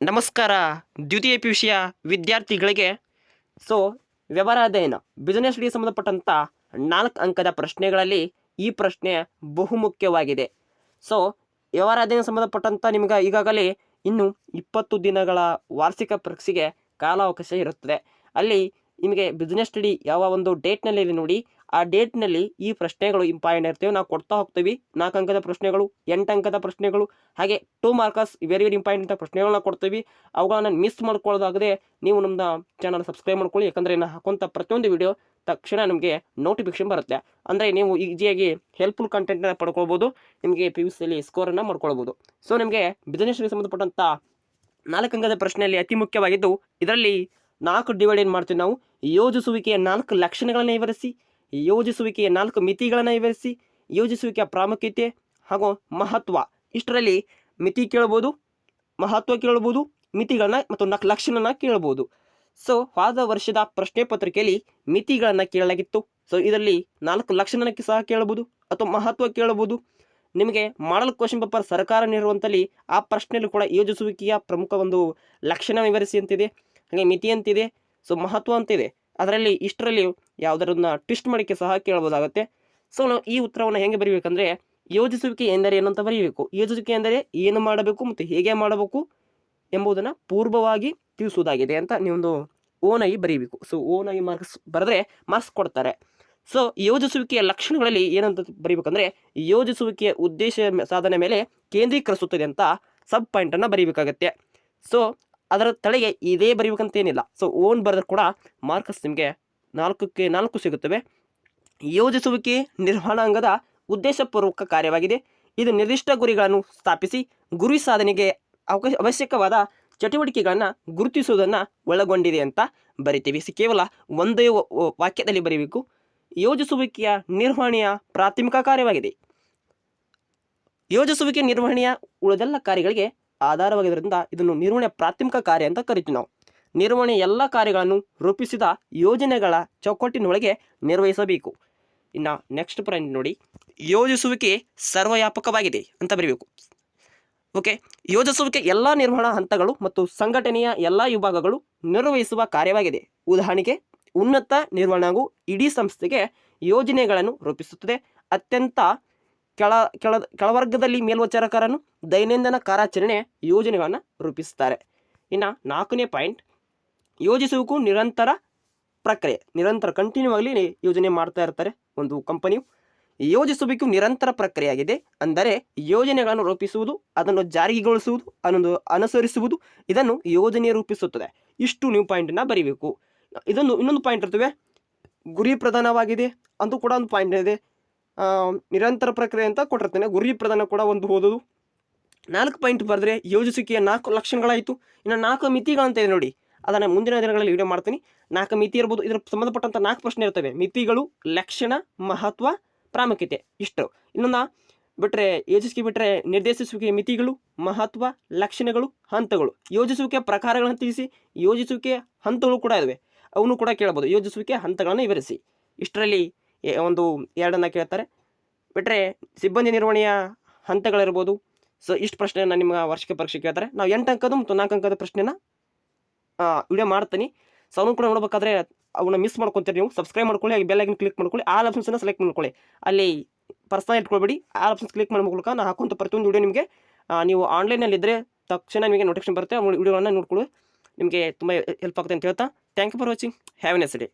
ನಮಸ್ಕಾರ ದ್ವಿತೀಯ ಪಿಯುಸಿಯ ವಿದ್ಯಾರ್ಥಿಗಳಿಗೆ. ಸೊ ವ್ಯವಹಾರ ಅಧ್ಯಯನ ಬಿಸ್ನೆಸ್ ಸ್ಟಡಿ ಸಂಬಂಧಪಟ್ಟಂಥ 4 ಅಂಕದ ಪ್ರಶ್ನೆಗಳಲ್ಲಿ ಈ ಪ್ರಶ್ನೆ ಬಹುಮುಖ್ಯವಾಗಿದೆ. ಸೊ ವ್ಯವಹಾರ ಅಧ್ಯಯನ ಸಂಬಂಧಪಟ್ಟಂಥ ನಿಮ್ಗೆ ಈಗಾಗಲೇ ಇನ್ನು 20 ದಿನಗಳ ವಾರ್ಷಿಕ ಪರೀಕ್ಷೆಗೆ ಕಾಲಾವಕಾಶ ಇರುತ್ತದೆ. ಅಲ್ಲಿ ನಿಮಗೆ ಬಿಸ್ನೆಸ್ ಸ್ಟಡಿ ಯಾವ ಒಂದು ಡೇಟ್ನಲ್ಲಿ ಇದೆ ನೋಡಿ, ಆ ಡೇಟ್ನಲ್ಲಿ ಈ ಪ್ರಶ್ನೆಗಳು ಇಂಪಾರ್ಟೆಂಟ್ ಇರ್ತವೆ. ನಾವು ಕೊಡ್ತಾ ಹೋಗ್ತೀವಿ. 4 ಅಂಕದ ಪ್ರಶ್ನೆಗಳು, 8 ಅಂಕದ ಪ್ರಶ್ನೆಗಳು, ಹಾಗೆ 2 ಮಾರ್ಕರ್ಸ್ ವೆರಿ ವೆರಿ ಇಂಪಾರ್ಟೆಂಟ್ ಪ್ರಶ್ನೆಗಳನ್ನ ಕೊಡ್ತೀವಿ. ಅವುಗಳನ್ನ ಮಿಸ್ ಮಾಡ್ಕೊಳ್ಳೋದಾಗದೆ ನೀವು ನಮ್ಮ ಚಾನಲ್ ಸಬ್ಸ್ಕ್ರೈಬ್ ಮಾಡ್ಕೊಳ್ಳಿ. ಯಾಕಂದರೆ ನಾನು ಹಾಕುವಂಥ ಪ್ರತಿಯೊಂದು ವಿಡಿಯೋ ತಕ್ಷಣ ನಿಮಗೆ ನೋಟಿಫಿಕೇಶನ್ ಬರುತ್ತೆ. ಅಂದರೆ ನೀವು ಈಸಿಯಾಗಿ ಹೆಲ್ಪ್ಫುಲ್ ಕಂಟೆಂಟನ್ನು ಪಡ್ಕೊಳ್ಬೋದು. ನಿಮಗೆ ಪಿ ಯು ಸಿಯಲ್ಲಿ ಸ್ಕೋರನ್ನು ಮಾಡ್ಕೊಳ್ಬೋದು. ಸೊ ನಿಮಗೆ ಬಿಸ್ನೆಸ್ ಸಂಬಂಧಪಟ್ಟಂಥ 4 ಅಂಕದ ಪ್ರಶ್ನೆಯಲ್ಲಿ ಅತಿ ಮುಖ್ಯವಾಗಿದ್ದು, ಇದರಲ್ಲಿ 4 ಡಿವೈಡ್ ಏನು ಮಾಡ್ತೀವಿ ನಾವು. ಯೋಜಿಸುವಿಕೆಯ 4 ಲಕ್ಷಣಗಳನ್ನು ವಿವರಿಸಿ, ಯೋಜಿಸುವಿಕೆಯ 4 ಮಿತಿಗಳನ್ನು ವಿವರಿಸಿ, ಯೋಜಿಸುವಿಕೆಯ ಪ್ರಾಮುಖ್ಯತೆ ಹಾಗೂ ಮಹತ್ವ. ಇಷ್ಟರಲ್ಲಿ ಮಿತಿ ಕೇಳ್ಬೋದು, ಮಹತ್ವ ಕೇಳ್ಬೋದು, ಮಿತಿಗಳನ್ನ ಮತ್ತು 4 ಲಕ್ಷಣನ ಕೇಳ್ಬೋದು. ಸೊ ಹೋದ ವರ್ಷದ ಪ್ರಶ್ನೆ ಪತ್ರಿಕೆಯಲ್ಲಿ ಮಿತಿಗಳನ್ನು ಕೇಳಲಾಗಿತ್ತು. ಸೊ ಇದರಲ್ಲಿ 4 ಲಕ್ಷಣನ ಸಹ ಕೇಳ್ಬೋದು ಅಥವಾ ಮಹತ್ವ ಕೇಳ್ಬೋದು. ನಿಮಗೆ ಮಾಡಲ್ ಕ್ವಶನ್ ಪೇಪರ್ ಸರ್ಕಾರ ನೀಡುವಂಥಲ್ಲಿ ಆ ಪ್ರಶ್ನೆಯಲ್ಲೂ ಕೂಡ ಯೋಜಿಸುವಿಕೆಯ ಪ್ರಮುಖ ಒಂದು ಲಕ್ಷಣ ವಿವರಿಸಿ ಅಂತಿದೆ, ಹಾಗೆ ಮಿತಿ ಅಂತಿದೆ, ಸೊ ಮಹತ್ವ ಅಂತಿದೆ. ಅದರಲ್ಲಿ ಇಷ್ಟರಲ್ಲಿ ಯಾವುದರನ್ನ ಟ್ವಿಸ್ಟ್ ಮಾಡಿಕೆ ಸಹ ಕೇಳ್ಬೋದಾಗುತ್ತೆ. ಸೊ ನಾವು ಈ ಉತ್ತರವನ್ನು ಹೆಂಗೆ ಬರೀಬೇಕಂದ್ರೆ, ಯೋಜಿಸುವಿಕೆ ಎಂದರೆ ಏನು ಅಂತ ಬರೀಬೇಕು. ಯೋಜಿಸುವಿಕೆ ಎಂದರೆ ಏನು ಮಾಡಬೇಕು ಮತ್ತು ಹೇಗೆ ಮಾಡಬೇಕು ಎಂಬುದನ್ನು ಪೂರ್ವವಾಗಿ ತಿಳಿಸುವುದಾಗಿದೆ ಅಂತ ನೀವೊಂದು ಓನಾಗಿ ಬರೀಬೇಕು. ಸೊ ಓನಾಗಿ ಮಾರ್ಕ್ಸ್ ಬರೆದ್ರೆ ಮಾರ್ಕ್ಸ್ ಕೊಡ್ತಾರೆ. ಸೊ ಯೋಜಿಸುವಿಕೆಯ ಲಕ್ಷಣಗಳಲ್ಲಿ ಏನಂತ ಬರೀಬೇಕಂದ್ರೆ, ಯೋಜಿಸುವಿಕೆಯ ಉದ್ದೇಶ ಸಾಧನೆ ಮೇಲೆ ಕೇಂದ್ರೀಕರಿಸುತ್ತದೆ ಅಂತ ಸಬ್ ಪಾಯಿಂಟನ್ನು ಬರೀಬೇಕಾಗತ್ತೆ. ಸೊ ಅದರ ತಲೆಗೆ ಇದೇ ಬರೀಬೇಕಂತೇನಿಲ್ಲ. ಸೊ ಓನ್ ಬರೆದ್ರೆ ಕೂಡ ಮಾರ್ಕ್ಸ್ ನಿಮಗೆ 4ಕ್ಕೆ 4 ಸಿಗುತ್ತವೆ. ಯೋಜಿಸುವಿಕೆ ನಿರ್ವಹಣಾಂಗದ ಉದ್ದೇಶಪೂರ್ವಕ ಕಾರ್ಯವಾಗಿದೆ. ಇದು ನಿರ್ದಿಷ್ಟ ಗುರಿಗಳನ್ನು ಸ್ಥಾಪಿಸಿ ಗುರಿ ಸಾಧನೆಗೆ ಅವಶ್ಯಕವಾದ ಚಟುವಟಿಕೆಗಳನ್ನು ಗುರುತಿಸುವುದನ್ನು ಒಳಗೊಂಡಿದೆ ಅಂತ ಬರಿತೀವಿ. ಕೇವಲ ಒಂದೇ ವಾಕ್ಯದಲ್ಲಿ ಬರೀಬೇಕು. ಯೋಜಿಸುವಿಕೆಯ ನಿರ್ವಹಣೆಯ ಪ್ರಾಥಮಿಕ ಕಾರ್ಯವಾಗಿದೆ. ಯೋಜಿಸುವಿಕೆ ನಿರ್ವಹಣೆಯ ಉಳಿದೆಲ್ಲ ಕಾರ್ಯಗಳಿಗೆ ಆಧಾರವಾಗಿದ್ದರಿಂದ ಇದನ್ನು ನಿರ್ವಹಣೆಯ ಪ್ರಾಥಮಿಕ ಕಾರ್ಯ ಅಂತ ಕರಿತೀವಿ ನಾವು. ನಿರ್ವಹಣೆ ಎಲ್ಲ ಕಾರ್ಯಗಳನ್ನು ರೂಪಿಸಿದ ಯೋಜನೆಗಳ ಚೌಕಟ್ಟಿನೊಳಗೆ ನಿರ್ವಹಿಸಬೇಕು. ಇನ್ನು ನೆಕ್ಸ್ಟ್ ಪಾಯಿಂಟ್ ನೋಡಿ, ಯೋಜಿಸುವಿಕೆ ಸರ್ವವ್ಯಾಪಕವಾಗಿದೆ ಅಂತ ಬರೀಬೇಕು. ಓಕೆ, ಯೋಜಿಸುವಿಕೆ ಎಲ್ಲ ನಿರ್ವಹಣಾ ಹಂತಗಳು ಮತ್ತು ಸಂಘಟನೆಯ ಎಲ್ಲ ವಿಭಾಗಗಳು ನಿರ್ವಹಿಸುವ ಕಾರ್ಯವಾಗಿದೆ. ಉದಾಹರಣೆಗೆ, ಉನ್ನತ ನಿರ್ವಹಣಾಂಗವು ಇಡೀ ಸಂಸ್ಥೆಗೆ ಯೋಜನೆಗಳನ್ನು ರೂಪಿಸುತ್ತದೆ. ಅತ್ಯಂತ ಕೆಳವರ್ಗದಲ್ಲಿ ಮೇಲ್ವಿಚಾರಕರನ್ನು ದೈನಂದಿನ ಕಾರ್ಯಾಚರಣೆ ಯೋಜನೆಗಳನ್ನು ರೂಪಿಸುತ್ತಾರೆ. ಇನ್ನು 4ನೇ ಪಾಯಿಂಟ್, ಯೋಜಿಸುವಿಕೆ ನಿರಂತರ ಪ್ರಕ್ರಿಯೆ. ನಿರಂತರ ಕಂಟಿನ್ಯೂ ಆಗಲಿ ಯೋಜನೆ ಮಾಡ್ತಾ ಇರ್ತಾರೆ ಒಂದು ಕಂಪನಿಯು. ಯೋಜಿಸುವಿಕೆ ನಿರಂತರ ಪ್ರಕ್ರಿಯೆಯಾಗಿದೆ. ಅಂದರೆ ಯೋಜನೆಗಳನ್ನು ರೂಪಿಸುವುದು, ಅದನ್ನು ಜಾರಿಗೊಳಿಸುವುದು, ಅದನ್ನು ಅನುಸರಿಸುವುದು, ಇದನ್ನು ಯೋಜನೆ ರೂಪಿಸುತ್ತದೆ. ಇಷ್ಟು ನೀವು ಪಾಯಿಂಟನ್ನು ಬರೀಬೇಕು. ಇನ್ನೊಂದು ಪಾಯಿಂಟ್ ಇರ್ತವೆ, ಗುರಿ ಪ್ರಧಾನವಾಗಿದೆ ಅಂತೂ ಕೂಡ ಒಂದು ಪಾಯಿಂಟ್ ಇದೆ. ನಿರಂತರ ಪ್ರಕ್ರಿಯೆ ಅಂತ ಕೊಟ್ಟಿರ್ತೇನೆ, ಗುರಿ ಪ್ರಧಾನ ಕೂಡ ಒಂದು ಓದೋದು. 4 ಪಾಯಿಂಟ್ ಬರೆದ್ರೆ ಯೋಜಿಸುವಿಕೆಯ 4 ಲಕ್ಷಣಗಳಾಯಿತು. ಇನ್ನು 4 ಮಿತಿಗಳಂತ ಇದೆ ನೋಡಿ, ಅದನ್ನು ಮುಂದಿನ ದಿನಗಳಲ್ಲಿ ವಿಡಿಯೋ ಮಾಡ್ತೀನಿ. 4 ಮಿತಿ ಇರ್ಬೋದು, ಇದರ ಸಂಬಂಧಪಟ್ಟಂಥ 4 ಪ್ರಶ್ನೆ ಇರ್ತವೆ. ಮಿತಿಗಳು, ಲಕ್ಷಣ, ಮಹತ್ವ, ಪ್ರಾಮುಖ್ಯತೆ, ಇಷ್ಟು. ಇನ್ನೊಂದು ಬಿಟ್ಟರೆ ಯೋಜಿಸುವಿಕೆ ಬಿಟ್ಟರೆ ನಿರ್ದೇಶಿಸುವಿಕೆಯ ಮಿತಿಗಳು, ಮಹತ್ವ, ಲಕ್ಷಣಗಳು, ಹಂತಗಳು. ಯೋಜಿಸುವಿಕೆಯ ಪ್ರಕಾರಗಳನ್ನು ತಿಳಿಸಿ. ಯೋಜಿಸುವಿಕೆಯ ಹಂತಗಳು ಕೂಡ ಇವೆ, ಅವನು ಕೂಡ ಕೇಳ್ಬೋದು. ಯೋಜಿಸುವಿಕೆಯ ಹಂತಗಳನ್ನು ವಿವರಿಸಿ. ಇಷ್ಟರಲ್ಲಿ ಒಂದು 2 ಕೇಳ್ತಾರೆ. ಬಿಟ್ಟರೆ ಸಿಬ್ಬಂದಿ ನಿರ್ವಹಣೆಯ ಹಂತಗಳಿರ್ಬೋದು. ಸೊ ಇಷ್ಟು ಪ್ರಶ್ನೆಯನ್ನು ನಿಮ್ಮ ವಾರ್ಷಿಕ ಪರೀಕ್ಷೆ ಕೇಳ್ತಾರೆ. ನಾವು 8 ಅಂಕದ ಮತ್ತು 4 ಅಂಕದ ಪ್ರಶ್ನೆನ ವಿಡಿಯೋ ಮಾಡ್ತೀನಿ. ಸೊ ಅವನು ಕೂಡ ನೋಡಬೇಕಾದ್ರೆ ಅವನ್ನ ಮಿಸ್ ಮಾಡ್ಕೊತೀರಿ ನೀವು. ಸಬ್ಸ್ಕ್ರೈಬ್ ಮಾಡ್ಕೊಳ್ಳಿ, ಹಾಗೆ ಬೆಲ್ ಐಕನ್ ಕ್ಲಿಕ್ ಮಾಡ್ಕೊಳ್ಳಿ, ಆಲ್ ಆಪ್ಷನ್ಸನ್ನು ಸೆಲೆಕ್ಟ್ ಮಾಡ್ಕೊಳ್ಳಿ. ಅಲ್ಲಿ ಪರ್ಸನಲ್ ಇಟ್ಕೊಳ್ಬೇಡಿ, ಆಲ್ ಆಪ್ಷನ್ಸ್ ಕ್ಲಿಕ್ ಮಾಡೋ ಮೂಲಕ ನಾನು ಹಾಕುವಂಥ ಪ್ರತಿಯೊಂದು ವಿಡಿಯೋ ನಿಮಗೆ ನೀವು ಆನ್ಲೈನಲ್ಲಿದ್ದರೆ ತಕ್ಷಣ ನಿಮಗೆ ನೋಟಿಫಿಕೇಶನ್ ಬರುತ್ತೆ. ಆ ವಿಡಿಯೋಗಳನ್ನು ನೋಡ್ಕೊಳ್ಳಿ, ನಿಮಗೆ ತುಂಬ ಹೆಲ್ಪ್ ಆಗುತ್ತೆ ಅಂತ ಹೇಳ್ತಾ, thank you for watching. Have a nice day.